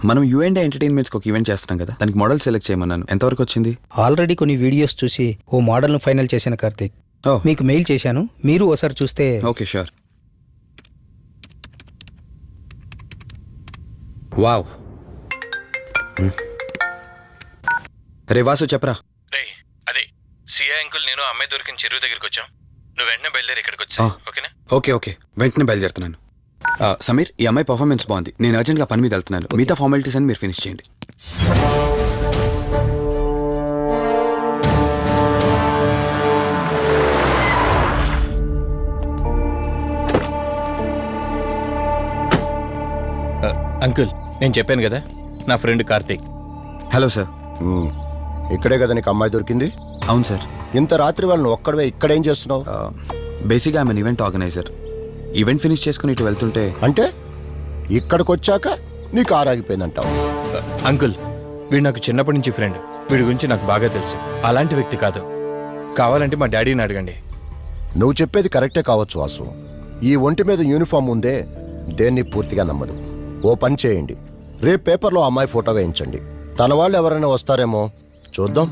మనం యూఎండే ఎంటర్టైన్మెంట్స్కి ఒక ఈవెంట్ చేస్తున్నాం కదా, దానికి మోడల్ సెలెక్ట్ చేయమన్నాను. ఎంతవరకు వచ్చింది? ఆల్రెడీ కొన్ని వీడియోస్ చూసి ఓ మోడల్ను ఫైనల్ చేశాను కార్తీక్. ఓ మీకు మెయిల్ చేశాను, మీరు ఒకసారి చూస్తే. Okay sure. వావ్. రే వాసు చెప్పరా. రే అదే సిఐ అంకుల్ నేను అమ్మాయి దొరికిన చెరువు దగ్గరికి వచ్చాం. నువ్వు వెంటనే బయలుదేరి ఇక్కడికి వచ్చా. ఓకేనా? ఓకే ఓకే, వెంటనే బయలుదేరుతున్నాను. సమీర్, ఈ అమ్మాయి పర్ఫార్మెన్స్ బాగుంది. నేను అర్జెంట్గా పని మీద వెళ్తున్నాను. మిగతా ఫార్మాలిటీస్ అని మీరు ఫినిష్ చేయండి. అంకుల్ నేను చెప్పాను కదా, నా ఫ్రెండ్ కార్తీక్. Hello sir. ఇక్కడే కదా నీకు అమ్మాయి దొరికింది? అవును సార్. ఇంత రాత్రి వాళ్ళని ఒక్కడవే ఇక్కడేం చేస్తున్నావు? బేసిక్గా I'm an event organizer. Event finish చేసుకుని ఇటు వెళ్తుంటే. అంటే ఇక్కడికి వచ్చాక నీకు ఆరాగిపోయిందంటావు? అంకుల్ వీడు నాకు చిన్నప్పటి నుంచి ఫ్రెండ్. వీడి గురించి నాకు బాగా తెలుసు. అలాంటి వ్యక్తి కాదు. కావాలంటే మా డాడీని అడగండి. నువ్వు చెప్పేది కరెక్టే కావచ్చు వాసు. ఈ ఒంటి మీద యూనిఫామ్ ఉందే దేన్ని పూర్తిగా నమ్మదు. ఓ పని చేయండి, రేపు పేపర్లో అమ్మాయి ఫోటో వేయించండి. తన వాళ్ళు ఎవరైనా వస్తారేమో చూద్దాం.